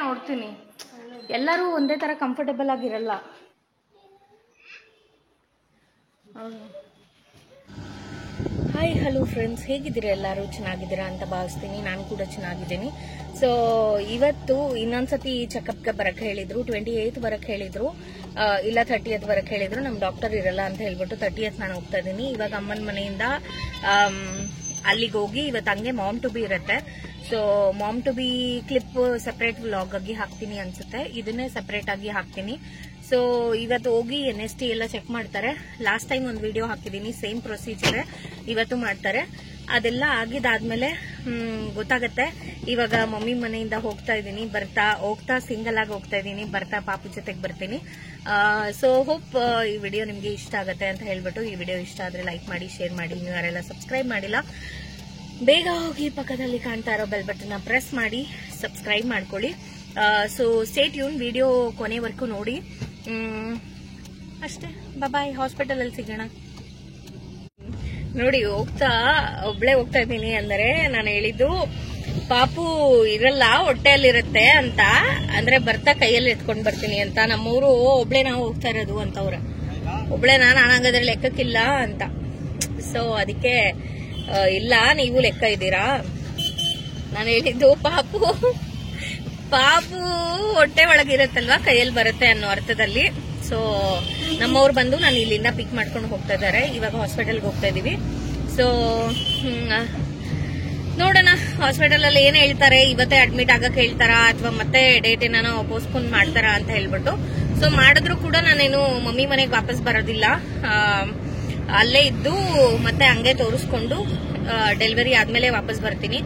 ನೋಡ್ತೀನಿ. ಎಲ್ಲರೂ ಒಂದೇ ಥರ ಕಂಫರ್ಟಬಲ್ ಆಗಿರಲ್ಲ. ಹಾಯ್ ಹಲೋ ಫ್ರೆಂಡ್ಸ್, ಹೇಗಿದ್ದೀರಾ? ಎಲ್ಲರೂ ಚೆನ್ನಾಗಿದ್ದೀರಾ ಅಂತ ಭಾವಿಸ್ತೀನಿ. ನಾನು ಕೂಡ ಚೆನ್ನಾಗಿದ್ದೀನಿ. ಸೊ ಇವತ್ತು ಇನ್ನೊಂದ್ಸತಿ ಚೆಕಪ್ಗೆ ಬರಕ್ಕೆ ಹೇಳಿದ್ರು. 28th ಬರಕ್ಕೆ ಹೇಳಿದ್ರು, ಇಲ್ಲ 30th ಬರಕ್ಕೆ ಹೇಳಿದ್ರು. ನಮ್ಮ ಡಾಕ್ಟರ್ ಇರಲ್ಲ ಅಂತ ಹೇಳ್ಬಿಟ್ಟು 30th ನಾನು ಹೋಗ್ತಾ ಇದ್ದೀನಿ. ಇವಾಗ ಅಮ್ಮನ ಮನೆಯಿಂದ ಅಲ್ಲಿಗೆ ಹೋಗಿ ಇವತ್ತು ಹಂಗೆ ಮಾಮ್ ಟು ಬಿ ಇರುತ್ತೆ. So mom to be clip separate vlog ಆಗಿ ಹಾಕ್ತೀನಿ ಅನ್ಸುತ್ತೆ. ಇದನ್ನೇ ಸೆಪರೇಟ್ ಆಗಿ ಹಾಕ್ತೀನಿ. ಸೊ ಇವತ್ತು ಹೋಗಿ NST ಎಲ್ಲ ಚೆಕ್ ಮಾಡ್ತಾರೆ. ಲಾಸ್ಟ್ ಟೈಮ್ ಒಂದು ವಿಡಿಯೋ ಹಾಕಿದ್ದೀನಿ, ಸೇಮ್ ಪ್ರೊಸೀಜರ್ ಇವತ್ತು ಮಾಡ್ತಾರೆ. ಅದೆಲ್ಲ ಆಗಿದಾದ್ಮೇಲೆ ಗೊತ್ತಾಗತ್ತೆ. ಇವಾಗ ಮಮ್ಮಿ ಮನೆಯಿಂದ ಹೋಗ್ತಾ ಇದ್ದೀನಿ. ಹೋಗ್ತಾ ಸಿಂಗಲ್ ಆಗಿ ಹೋಗ್ತಾ ಇದ್ದೀನಿ, ಬರ್ತಾ ಪಾಪು ಜೊತೆಗೆ ಬರ್ತೀನಿ. ಸೊ ಹೋಪ್ ಈ ವಿಡಿಯೋ ನಿಮ್ಗೆ ಇಷ್ಟ ಆಗತ್ತೆ ಅಂತ ಹೇಳ್ಬಿಟ್ಟು, ಈ ವಿಡಿಯೋ ಇಷ್ಟ ಆದ್ರೆ ಲೈಕ್ ಮಾಡಿ, ಶೇರ್ ಮಾಡಿ. ನೀವು ಯಾರೆಲ್ಲ ಸಬ್ಸ್ಕ್ರೈಬ್ ಮಾಡಿಲ್ಲ ಬೇಗ ಹೋಗಿ ಪಕ್ಕದಲ್ಲಿ ಕಾಣ್ತಾ ಇರೋ ಬೆಲ್ ಬಟನ್ ಪ್ರೆಸ್ ಮಾಡಿ ಸಬ್ಸ್ಕ್ರೈಬ್ ಮಾಡ್ಕೊಳ್ಳಿ. ಸೊ ಸ್ಟೇ ಟ್ಯೂನ್, ವಿಡಿಯೋ ಕೊನೆವರೆಗೂ ನೋಡಿ. ಅಷ್ಟೇ, ಬಾಯ್. ಹಾಸ್ಪಿಟಲ್ ಅಲ್ಲಿ ಸಿಗೋಣ. ನೋಡಿ, ಒಬ್ಳೆ ಹೋಗ್ತಾ ಇದ್ದೀನಿ. ಅಂದರೆ ನಾನು ಹೇಳಿದ್ದು ಪಾಪು ಇರಲ್ಲ, ಹೊಟ್ಟೆಯಲ್ಲಿರುತ್ತೆ ಅಂತ. ಅಂದ್ರೆ ಬರ್ತಾ ಕೈಯಲ್ಲಿ ಎತ್ಕೊಂಡ್ ಬರ್ತೀನಿ ಅಂತ. ನಮ್ಮೂರು ಒಬ್ಳೆ ನಾವು ಹೋಗ್ತಾ ಇರೋದು ಅಂತವ್ರೆ. ಒಬ್ಳೆ ನಾನು ಹಂಗಾದ್ರೆ ಲೆಕ್ಕಕ್ಕಿಲ್ಲ ಅಂತ. ಸೊ ಅದಕ್ಕೆ ಇಲ್ಲ, ನೀವು ಲೆಕ್ಕ ಇದ್ದೀರಾ. ನಾನು ಹೇಳಿದ್ದು ಪಾಪು ಹೊಟ್ಟೆ ಒಳಗಿರತ್ತಲ್ವಾ, ಕೈಯಲ್ಲಿ ಬರುತ್ತೆ ಅನ್ನೋ ಅರ್ಥದಲ್ಲಿ. ಸೊ ನಮ್ಮವ್ರು ಬಂದು ನಾನು ಇಲ್ಲಿಂದ ಪಿಕ್ ಮಾಡ್ಕೊಂಡು ಹೋಗ್ತಾ ಇದ್ದಾರೆ. ಇವಾಗ ಹಾಸ್ಪಿಟಲ್ಗೆ ಹೋಗ್ತಾ ಇದೀವಿ. ಸೊ ನೋಡೋಣ ಹಾಸ್ಪಿಟಲ್ ಅಲ್ಲಿ ಏನ್ ಹೇಳ್ತಾರೆ. ಇವತ್ತೇ ಅಡ್ಮಿಟ್ ಆಗಕ್ಕೆ ಹೇಳ್ತಾರಾ ಅಥವಾ ಮತ್ತೆ ಡೇಟ್ ಏನಾನೋ ಪೋಸ್ಟ್ಪೋನ್ ಮಾಡ್ತಾರಾ ಅಂತ ಹೇಳ್ಬಿಟ್ಟು. ಸೊ ಮಾಡಿದ್ರು ಕೂಡ ನಾನೇನು ಮಮ್ಮಿ ಮನೆಗೆ ವಾಪಸ್ ಬರೋದಿಲ್ಲ. ಅಲ್ಲೇ ಇದ್ದು ಮತ್ತೆ ಹಂಗೆ ತೋರಿಸ್ಕೊಂಡು ಡೆಲಿವರಿ ಆದ್ಮೇಲೆ ವಾಪಸ್ ಬರ್ತೀನಿ.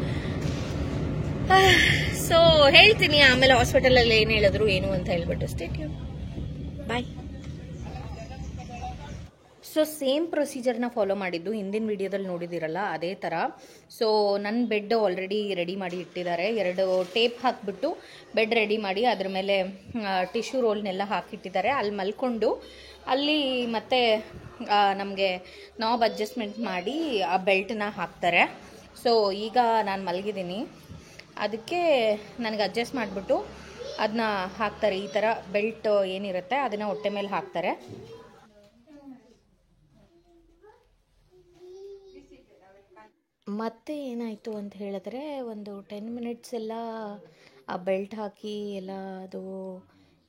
ಸೊ ಹೇಳ್ತೀನಿ ಆಮೇಲೆ ಹಾಸ್ಪಿಟಲ್ ಅಲ್ಲಿ ಏನ್ ಹೇಳಿದ್ರು ಏನು ಅಂತ ಹೇಳ್ಬಿಟ್ಟು. ಸ್ಟೇ ಟ್ಯೂನ್, ಬಾಯ್. ಸೊ ಸೇಮ್ ಪ್ರೊಸೀಜರ್ನ ಫಾಲೋ ಮಾಡಿದ್ದು ಹಿಂದಿನ ವಿಡಿಯೋದಲ್ಲಿ ನೋಡಿದಿರಲ್ಲ, ಅದೇ ಥರ. ಸೊ ನನ್ನ ಬೆಡ್ ಆಲ್ರೆಡಿ ರೆಡಿ ಮಾಡಿ ಇಟ್ಟಿದ್ದಾರೆ. 2 ಟೇಪ್ ಹಾಕಿಬಿಟ್ಟು ಬೆಡ್ ರೆಡಿ ಮಾಡಿ ಅದ್ರ ಮೇಲೆ ಟಿಶ್ಯೂ ರೋಲ್ನೆಲ್ಲ ಹಾಕಿಟ್ಟಿದ್ದಾರೆ. ಅಲ್ಲಿ ಮಲ್ಕೊಂಡು ಅಲ್ಲಿ ಮತ್ತೆ ನಮಗೆ ನಾಬ್ ಅಡ್ಜಸ್ಟ್ಮೆಂಟ್ ಮಾಡಿ ಆ ಬೆಲ್ಟನ್ನ ಹಾಕ್ತಾರೆ. ಸೊ ಈಗ ನಾನು ಮಲಗಿದ್ದೀನಿ, ಅದಕ್ಕೆ ನನಗೆ ಅಡ್ಜಸ್ಟ್ ಮಾಡಿಬಿಟ್ಟು ಅದನ್ನ ಹಾಕ್ತಾರೆ. ಈ ಥರ ಬೆಲ್ಟ್ ಏನಿರುತ್ತೆ ಅದನ್ನು ಹೊಟ್ಟೆ ಮೇಲೆ ಹಾಕ್ತಾರೆ. ಮತ್ತೆ ಏನಾಯಿತು ಅಂತ ಹೇಳಿದ್ರೆ, ಒಂದು 10 ಮಿನಿಟ್ಸ್ ಎಲ್ಲ ಆ ಬೆಲ್ಟ್ ಹಾಕಿ ಎಲ್ಲ ಅದು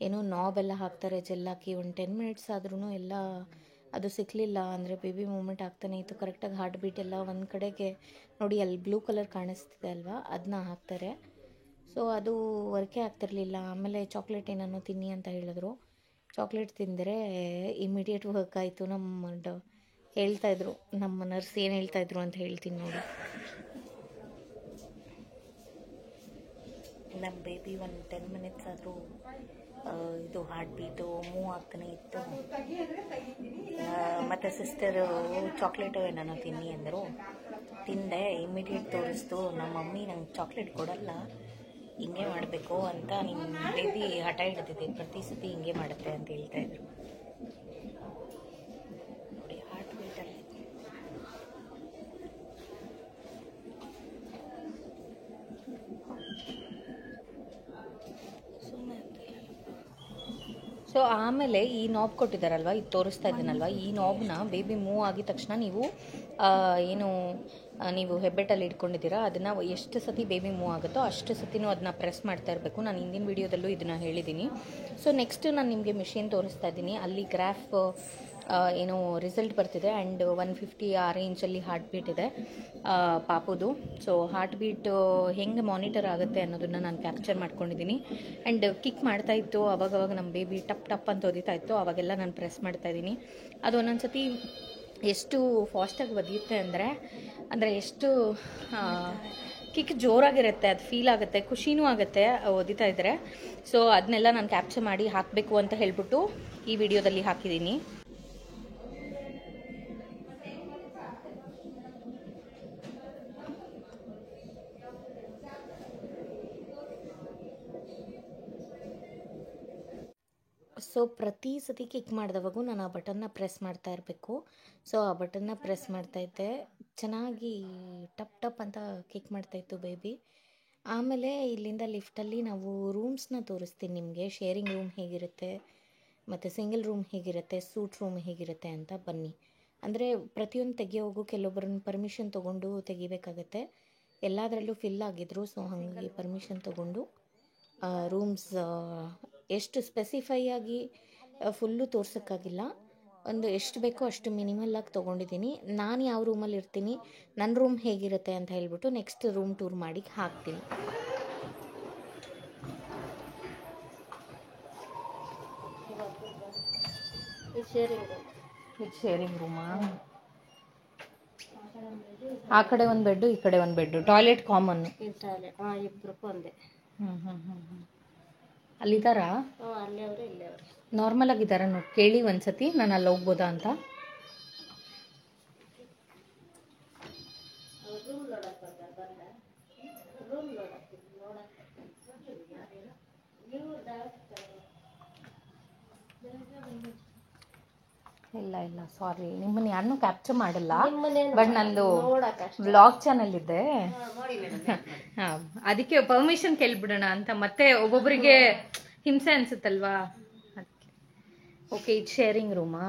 ಏನೋ ನಾಬ್ ಎಲ್ಲ ಹಾಕ್ತಾರೆ, ಜೆಲ್ ಹಾಕಿ. ಒಂದು 10 ಮಿನಿಟ್ಸ್ ಆದ್ರೂ ಎಲ್ಲ ಅದು ಸಿಕ್ಕಲಿಲ್ಲ. ಅಂದರೆ ಬೇಬಿ ಮೂಮೆಂಟ್ ಆಗ್ತಾನೆ ಇತ್ತು. ಕರೆಕ್ಟಾಗಿ ಹಾರ್ಟ್ ಬೀಟ್ ಎಲ್ಲ ಒಂದು ಕಡೆಗೆ ನೋಡಿ, ಅಲ್ಲಿ ಬ್ಲೂ ಕಲರ್ ಕಾಣಿಸ್ತಿದೆ ಅಲ್ವಾ, ಅದನ್ನ ಹಾಕ್ತಾರೆ. ಸೊ ಅದು ವರ್ಕೇ ಆಗ್ತಿರ್ಲಿಲ್ಲ. ಆಮೇಲೆ ಚಾಕ್ಲೇಟ್ ಏನೋ ತಿನ್ನಿ ಅಂತ ಹೇಳಿದ್ರು. ಚಾಕ್ಲೇಟ್ ತಿಂದರೆ ಇಮಿಡಿಯೇಟ್ ವರ್ಕ್ ಆಯಿತು. ಹೇಳ್ತಾಯಿದ್ರು ನಮ್ಮ ನರ್ಸ್ ಏನು ಹೇಳ್ತಾಯಿದ್ರು ಅಂತ ಹೇಳ್ತೀನಿ ನೋಡಿ. ನಮ್ಮ ಬೇಬಿ ಒಂದು 10 ಮಿನಿಟ್ಸ್ ಆದರೂ ಇದು ಹಾರ್ಟ್ ಬೀಟು ಮೂವ್ ಆಗ್ತಾನೆ ಇತ್ತು. ಮತ್ತು ಸಿಸ್ಟರು ಚಾಕ್ಲೇಟು ಏನೋ ತಿನ್ನಿ ಅಂದರು. ತಿಂದೆ, ಇಮಿಡಿಯೇಟ್ ತೋರಿಸ್ತು. ನಮ್ಮ ಮಮ್ಮಿ ನಂಗೆ ಚಾಕ್ಲೇಟ್ ಕೊಡಲ್ಲ, ಹಿಂಗೆ ಮಾಡಬೇಕು ಅಂತ. ನಿಮ್ಮ ಬೇಬಿ ಹಠ ಹಿಡ್ದಿದೆ, ಪ್ರತಿ ಸತಿ ಹಿಂಗೆ ಮಾಡುತ್ತೆ ಅಂತ ಹೇಳ್ತಾಯಿದ್ರು ನೋಡಿ. ಹಾರ್ಟ್ ಬೀಟಲ್ಲಿ ಸೊ ಆಮೇಲೆ ಈ ನಾಬ್ ಕೊಟ್ಟಿದ್ದಾರಲ್ವ, ಇದು ತೋರಿಸ್ತಾ ಇದ್ದೀನಲ್ವ, ಈ ನಾಬ್ನ ಬೇಬಿ ಮೂವ್ ಆಗಿದ ತಕ್ಷಣ ನೀವು ಹೆಬ್ಬೆಟ್ಟಲ್ಲಿ ಇಟ್ಕೊಂಡಿದ್ದೀರಾ, ಅದನ್ನು ಎಷ್ಟು ಸತಿ ಬೇಬಿ ಮೂವ್ ಆಗುತ್ತೋ ಅಷ್ಟು ಸತಿನೂ ಅದನ್ನ ಪ್ರೆಸ್ ಮಾಡ್ತಾ ಇರಬೇಕು. ನಾನು ಹಿಂದಿನ ವಿಡಿಯೋದಲ್ಲೂ ಇದನ್ನು ಹೇಳಿದ್ದೀನಿ. ಸೊ ನೆಕ್ಸ್ಟ್ ನಾನು ನಿಮಗೆ ಮಿಷಿನ್ ತೋರಿಸ್ತಾ ಇದ್ದೀನಿ. ಅಲ್ಲಿ ಗ್ರಾಫ್ ಏನೋ ರಿಸಲ್ಟ್ ಬರ್ತಿದೆ. ಆ್ಯಂಡ್ 150 ಆ ರೇಂಜಲ್ಲಿ ಹಾರ್ಟ್ ಬೀಟ್ ಇದೆ ಪಾಪುದು. ಸೊ ಹಾರ್ಟ್ ಬೀಟ್ ಹೆಂಗೆ ಮಾನಿಟರ್ ಆಗುತ್ತೆ ಅನ್ನೋದನ್ನು ನಾನು ಕ್ಯಾಪ್ಚರ್ ಮಾಡ್ಕೊಂಡಿದ್ದೀನಿ. ಆ್ಯಂಡ್ ಕಿಕ್ ಮಾಡ್ತಾ ಇತ್ತು, ಅವಾಗವಾಗ ನಮ್ಮ ಬೇಬಿ ಟಪ್ ಟಪ್ ಅಂತ ಒದಿತಾ ಇತ್ತು. ಅವಾಗೆಲ್ಲ ನಾನು ಪ್ರೆಸ್ ಮಾಡ್ತಾಯಿದ್ದೀನಿ. ಅದು ಒಂದೊಂದು ಸತಿ ಎಷ್ಟು ಫಾಸ್ಟಾಗಿ ಒದಿಯುತ್ತೆ ಅಂದರೆ ಎಷ್ಟು ಕಿಕ್ ಜೋರಾಗಿರುತ್ತೆ, ಅದು ಫೀಲ್ ಆಗುತ್ತೆ, ಖುಷಿನೂ ಆಗುತ್ತೆ ಓದಿತಾ ಇದ್ದರೆ. ಸೊ ಅದನ್ನೆಲ್ಲ ನಾನು ಕ್ಯಾಪ್ಚರ್ ಮಾಡಿ ಹಾಕಬೇಕು ಅಂತ ಹೇಳ್ಬಿಟ್ಟು ಈ ವಿಡಿಯೋದಲ್ಲಿ ಹಾಕಿದ್ದೀನಿ. ಸೊ ಪ್ರತಿ ಸತಿ ಕಿಕ್ ಮಾಡಿದವಾಗೂ ನಾನು ಆ ಬಟನ್ನ ಪ್ರೆಸ್ ಮಾಡ್ತಾ ಇರಬೇಕು. ಸೊ ಆ ಬಟನ್ನ ಪ್ರೆಸ್ ಮಾಡ್ತಾಯಿದ್ದೆ, ಚೆನ್ನಾಗಿ ಟಪ್ ಟಪ್ ಅಂತ ಕಿಕ್ ಮಾಡ್ತಾಯಿತ್ತು ಬೇಬಿ. ಆಮೇಲೆ ಇಲ್ಲಿಂದ ಲಿಫ್ಟಲ್ಲಿ ನಾವು ರೂಮ್ಸ್ನ ತೋರಿಸ್ತೀನಿ ನಿಮಗೆ. ಶೇರಿಂಗ್ ರೂಮ್ ಹೇಗಿರುತ್ತೆ ಮತ್ತು ಸಿಂಗಲ್ ರೂಮ್ ಹೇಗಿರುತ್ತೆ, ಸೂಟ್ ರೂಮ್ ಹೇಗಿರುತ್ತೆ ಅಂತ ಬನ್ನಿ. ಅಂದರೆ ಪ್ರತಿಯೊಂದು ತೆಗಿಯೋಗೂ ಕೆಲವೊಬ್ಬರನ್ನ ಪರ್ಮಿಷನ್ ತೊಗೊಂಡು ತೆಗಿಬೇಕಾಗತ್ತೆ. ಎಲ್ಲದರಲ್ಲೂ ಫಿಲ್ ಆಗಿದ್ರು, ಸೊ ಹಾಗಾಗಿ ಪರ್ಮಿಷನ್ ತೊಗೊಂಡು ರೂಮ್ಸ್ ಎಷ್ಟು ಸ್ಪೆಸಿಫೈ ಆಗಿ ಫುಲ್ಲು ತೋರ್ಸೋಕ್ಕಾಗಿಲ್ಲ. ಒಂದು ಎಷ್ಟು ಬೇಕೋ ಅಷ್ಟು ಮಿನಿಮಲ್ಲಾಗಿ ತೊಗೊಂಡಿದ್ದೀನಿ. ನಾನು ಯಾವ ರೂಮಲ್ಲಿ ಇರ್ತೀನಿ, ನನ್ನ ರೂಮ್ ಹೇಗಿರುತ್ತೆ ಅಂತ ಹೇಳ್ಬಿಟ್ಟು ನೆಕ್ಸ್ಟ್ ರೂಮ್ ಟೂರ್ ಮಾಡಿ ಹಾಕ್ತೀನಿ. ಶೇರಿಂಗ್ ರೂಮಾ? ಆ ಕಡೆ ಒಂದು ಬೆಡ್ಡು, ಈ ಕಡೆ ಒಂದು ಬೆಡ್ಡು, ಟಾಯ್ಲೆಟ್ ಕಾಮನ್. ಇಬ್ಬರಿಗೂ ಒಂದೇ. ಅಲ್ಲಿದ್ದಾರಾ? ಅಲ್ಲೇ ಅವ್ರೆ ಇಲ್ಲೇ ಅವ್ರೆ. ನಾರ್ಮಲ್ ಆಗಿದ್ದಾರಾ ನೋಡಿ, ಕೇಳಿ ಒಂದ್ಸತಿ ನಾನು ಅಲ್ಲಿ ಹೋಗ್ಬೋದಾ ಅಂತ. ಇಲ್ಲ ಇಲ್ಲ ಸಾರಿ, ನಿಮ್ಮನ್ನ ಯಾರನ್ನೂ ಕ್ಯಾಪ್ಚರ್ ಮಾಡಲ್ಲ, ಬಟ್ ನಂದು ವ್ಲಾಗ್ ಚಾನಲ್ ಇದೆ. ಹಾಂ, ಅದಕ್ಕೆ ಪರ್ಮಿಷನ್ ಕೇಳ್ಬಿಡೋಣ ಅಂತ. ಮತ್ತೆ ಒಬ್ಬೊಬ್ಬರಿಗೆ ಹಿಂಸೆ ಅನ್ಸುತ್ತಲ್ವಾ ಅದಕ್ಕೆ. ಓಕೆ, ಇದು ಶೇರಿಂಗ್ ರೂಮಾ?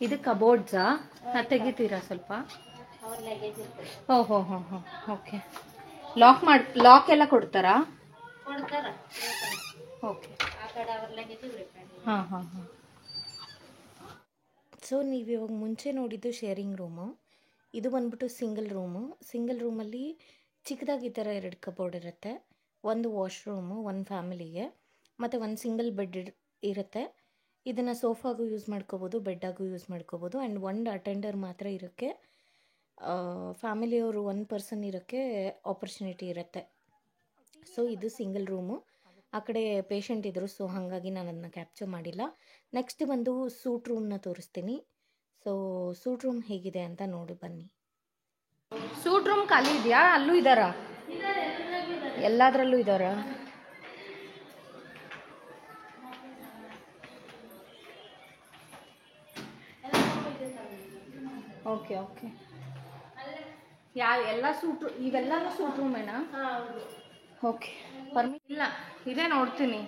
ಇದು ಕಬೋರ್ಡ್ಸಾ? ತೆಗಿತೀರಾ ಸ್ವಲ್ಪ? ಓಹೋ ಹೋ ಹೋ, ಓಕೆ. ಲಾಕ್ ಎಲ್ಲ ಕೊಡ್ತಾರಾ? ಓಕೆ. ಹಾಂ ಹಾಂ ಹಾಂ. ಸೊ ನೀವು ಇವಾಗ ಮುಂಚೆ ನೋಡಿದ್ದು ಶೇರಿಂಗ್ ರೂಮು, ಇದು ಬಂದ್ಬಿಟ್ಟು ಸಿಂಗಲ್ ರೂಮು. ಸಿಂಗಲ್ ರೂಮಲ್ಲಿ ಚಿಕ್ಕದಾಗಿ ಈ ಥರ 2 ಕಬೋರ್ಡ್ ಇರುತ್ತೆ, ಒಂದು ವಾಶ್ರೂಮು ಒಂದು ಫ್ಯಾಮಿಲಿಗೆ, ಮತ್ತು ಒಂದು ಸಿಂಗಲ್ ಬೆಡ್ ಇರುತ್ತೆ. ಇದನ್ನು ಸೋಫಾಗೂ ಯೂಸ್ ಮಾಡ್ಕೋಬೋದು, ಬೆಡ್ಡಾಗೂ ಯೂಸ್ ಮಾಡ್ಕೋಬೋದು. ಆ್ಯಂಡ್ ಒಂದು ಅಟೆಂಡರ್ ಮಾತ್ರ ಇರೋಕ್ಕೆ, ಫ್ಯಾಮಿಲಿಯವರು 1 ಪರ್ಸನ್ ಇರೋಕ್ಕೆ ಆಪರ್ಚುನಿಟಿ ಇರುತ್ತೆ. ಸೊ ಇದು ಸಿಂಗಲ್ ರೂಮು. ಆ ಕಡೆ ಪೇಷಂಟ್ ಇದ್ದರು, ಸೊ ಹಾಗಾಗಿ ನಾನು ಅದನ್ನ ಕ್ಯಾಪ್ಚರ್ ಮಾಡಿಲ್ಲ. ನೆಕ್ಸ್ಟ್ ಬಂದು ಸೂಟ್ ರೂಮ್ನ ತೋರಿಸ್ತೀನಿ. ಸೊ ಸೂಟ್ ರೂಮ್ ಹೇಗಿದೆ ಅಂತ ನೋಡಿ ಬನ್ನಿ. ಸೂಟ್ ರೂಮ್ ಖಾಲಿ ಇದೆಯಾ? ಅಲ್ಲೂ ಇದ್ದಾರಾ? ಎಲ್ಲದರಲ್ಲೂ ಇದ್ದಾರಾ? Okay okay. ಎಲ್ಲ ಸೂಟ್, ಇವೆಲ್ಲನೂ ಸೂಟ್ ರೂಮೇನಾ? ಓಕೆ. ಇಲ್ಲ, ಇದೇ ನೋಡ್ತೀನಿ.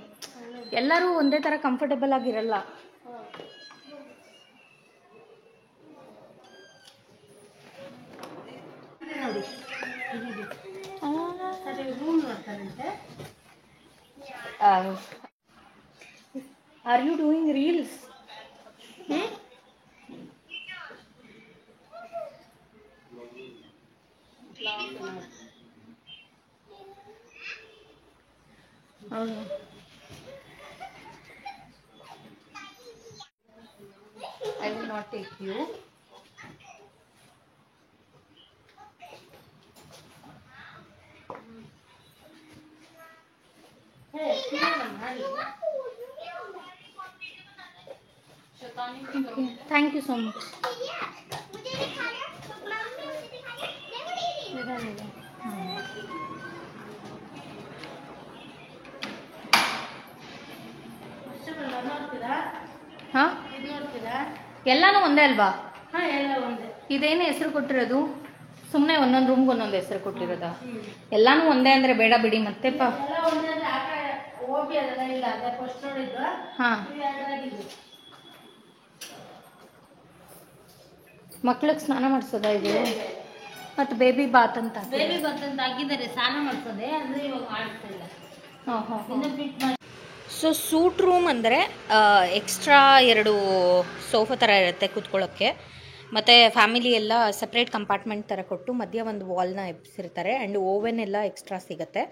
ಎಲ್ಲರೂ ಒಂದೇ ಥರ ಕಂಫರ್ಟಬಲ್ ಆಗಿರಲ್ಲ. Are you doing reels? I will not take you. Okay. Thank you so much. ಹಾಂ, ಎಲ್ಲಾನು ಒಂದೇ ಅಲ್ವಾ? ಇದೇನು ಹೆಸರು ಕೊಟ್ಟಿರೋದು? ಸುಮ್ಮನೆ ಒಂದೊಂದು ರೂಮ್ಗೆ ಒಂದೊಂದು ಹೆಸರು ಕೊಟ್ಟಿರೋದ? ಎಲ್ಲಾನು ಒಂದೇ ಅಂದರೆ ಬೇಡ ಬಿಡಿ. ಮತ್ತೆಪ್ಪ ಹಾಂ, ಮಕ್ಳಿಗೆ ಸ್ನಾನ ಮಾಡಿಸೋದ ಇದು? ಮತ್ತು ಬೇಬಿ ಬಾತ್ ಅಂತ ಆಗಿದ್ದಾರೆ, ಸ್ನಾನ ಮಾಡಿಸೋದೆ ಅಂದರೆ ಇವಾಗ ಮಾಡಿಸ್ತಿಲ್ಲ. ಹಾಂ ಹಾಂ. ಸೊ ಸೂಟ್ ರೂಮ್ ಅಂದರೆ ಎಕ್ಸ್ಟ್ರಾ 2 ಸೋಫಾ ಥರ ಇರುತ್ತೆ ಕೂತ್ಕೊಳ್ಳೋಕ್ಕೆ, ಮತ್ತು ಫ್ಯಾಮಿಲಿ ಎಲ್ಲ ಸಪ್ರೇಟ್ ಕಂಪಾರ್ಟ್ಮೆಂಟ್ ಥರ ಕೊಟ್ಟು ಮಧ್ಯ ಒಂದು ವಾಲ್ನ ಎಬ್ಸಿರ್ತಾರೆ. ಆ್ಯಂಡ್ ಓವೆನ್ ಎಲ್ಲ ಎಕ್ಸ್ಟ್ರಾ ಸಿಗುತ್ತೆ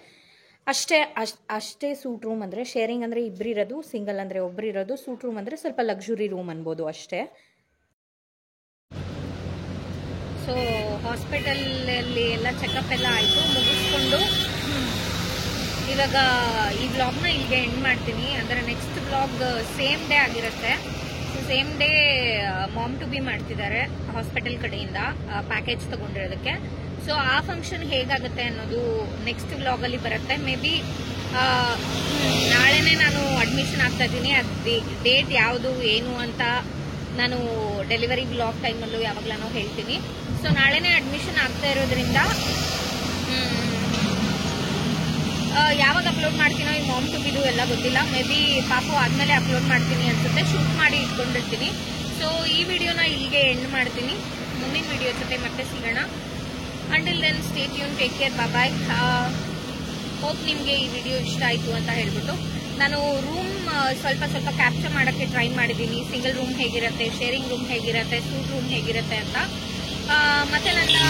ಅಷ್ಟೇ ಸೂಟ್ ರೂಮ್ ಅಂದರೆ. ಶೇರಿಂಗ್ ಅಂದರೆ ಇಬ್ಬರು ಇರೋದು, ಸಿಂಗಲ್ ಅಂದರೆ ಒಬ್ಬರು ಇರೋದು. ಸೂಟ್ ರೂಮ್ ಅಂದರೆ ಸ್ವಲ್ಪ ಲಕ್ಸುರಿ ರೂಮ್ ಅನ್ಬೋದು ಅಷ್ಟೇ. ಸೊ ಹಾಸ್ಪಿಟಲಲ್ಲಿ ಎಲ್ಲ ಚೆಕಪ್ ಎಲ್ಲ ಆಯಿತು, ಮುಗಿಸ್ಕೊಂಡು ಇವಾಗ ಈ ವ್ಲಾಗ್ನ ಇಲ್ಲಿಗೆ ಎಂಡ್ ಮಾಡ್ತೀನಿ. ಅಂದರೆ ನೆಕ್ಸ್ಟ್ ವ್ಲಾಗ್ ಸೇಮ್ ಡೇ ಆಗಿರುತ್ತೆ. So same day mom to be ಮಾಡ್ತಿದ್ದಾರೆ ಹಾಸ್ಪಿಟಲ್ ಕಡೆಯಿಂದ ಪ್ಯಾಕೇಜ್ ತಗೊಂಡಿರೋದಕ್ಕೆ. ಸೊ ಆ ಫಂಕ್ಷನ್ ಹೇಗಾಗುತ್ತೆ ಅನ್ನೋದು ನೆಕ್ಸ್ಟ್ ವ್ಲಾಗಲ್ಲಿ ಬರುತ್ತೆ. ಮೇ ಬಿ ನಾಳೆನೇ ನಾನು ಅಡ್ಮಿಷನ್ ಆಗ್ತಾ ಇದ್ದೀನಿ. ಅದು ಡೇಟ್ ಯಾವುದು ಏನು ಅಂತ ನಾನು ಡೆಲಿವರಿ ವ್ಲಾಗ್ ಟೈಮಲ್ಲೂ ಯಾವಾಗಲೂ ಹೇಳ್ತೀನಿ. ಸೊ ನಾಳೆನೇ ಅಡ್ಮಿಷನ್ ಆಗ್ತಾ ಇರೋದ್ರಿಂದ ಯಾವಾಗ ಅಪ್ಲೋಡ್ ಮಾಡ್ತೀನೋ ಈ ಮಾಮ್ ಟು ಬಿದು ಎಲ್ಲ ಗೊತ್ತಿಲ್ಲ. ಮೇ ಬಿ ಪಾಪು ಆದ್ಮೇಲೆ ಅಪ್ಲೋಡ್ ಮಾಡ್ತೀನಿ ಅನ್ಸುತ್ತೆ, ಶೂಟ್ ಮಾಡಿ ಇಟ್ಕೊಂಡಿರ್ತೀನಿ. ಸೊ ಈ ವಿಡಿಯೋನ ಇಲ್ಲಿಗೆ ಎಂಡ್ ಮಾಡ್ತೀನಿ. ಮುಂದಿನ ವಿಡಿಯೋ ಜೊತೆ ಮತ್ತೆ ಸಿಗೋಣ. Until then stay tune, take care, bye. Hope ನಿಮಗೆ ಈ ವಿಡಿಯೋ ಇಷ್ಟ ಆಯಿತು ಅಂತ ಹೇಳ್ಬಿಟ್ಟು ನಾನು ರೂಮ್ ಸ್ವಲ್ಪ ಕ್ಯಾಪ್ಚರ್ ಮಾಡೋಕ್ಕೆ ಟ್ರೈ ಮಾಡಿದ್ದೀನಿ. ಸಿಂಗಲ್ ರೂಮ್ ಹೇಗಿರುತ್ತೆ, ಶೇರಿಂಗ್ ರೂಮ್ ಹೇಗಿರುತ್ತೆ, ಸೂಟ್ ರೂಮ್ ಹೇಗಿರುತ್ತೆ ಅಂತ. ಮತ್ತೆ ನನ್ನ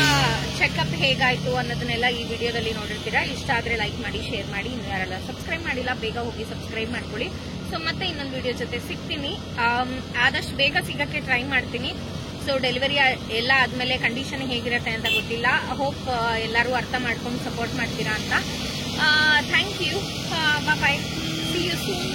ಚೆಕಪ್ ಹೇಗಾಯಿತು ಅನ್ನೋದನ್ನೆಲ್ಲ ಈ ವಿಡಿಯೋದಲ್ಲಿ ನೋಡಿರ್ತೀರಾ. ಇಷ್ಟ ಆದರೆ ಲೈಕ್ ಮಾಡಿ, ಶೇರ್ ಮಾಡಿ. ಇನ್ನು ಯಾರೆಲ್ಲ ಸಬ್ಸ್ಕ್ರೈಬ್ ಮಾಡಿಲ್ಲ ಬೇಗ ಹೋಗಿ ಸಬ್ಸ್ಕ್ರೈಬ್ ಮಾಡ್ಕೊಳ್ಳಿ. ಸೊ ಮತ್ತೆ ಇನ್ನೊಂದು ವಿಡಿಯೋ ಜೊತೆ ಸಿಗ್ತೀನಿ. ಆದಷ್ಟು ಬೇಗ ಸಿಗಕ್ಕೆ ಟ್ರೈ ಮಾಡ್ತೀನಿ. ಸೊ ಡೆಲಿವರಿ ಎಲ್ಲ ಆದ್ಮೇಲೆ ಕಂಡೀಷನ್ ಹೇಗಿರುತ್ತೆ ಅಂತ ಗೊತ್ತಿಲ್ಲ. ಹೋಪ್ ಎಲ್ಲರೂ ಅರ್ಥ ಮಾಡ್ಕೊಂಡು ಸಪೋರ್ಟ್ ಮಾಡ್ತೀರಾ ಅಂತ. Thank you. Bye. See you soon.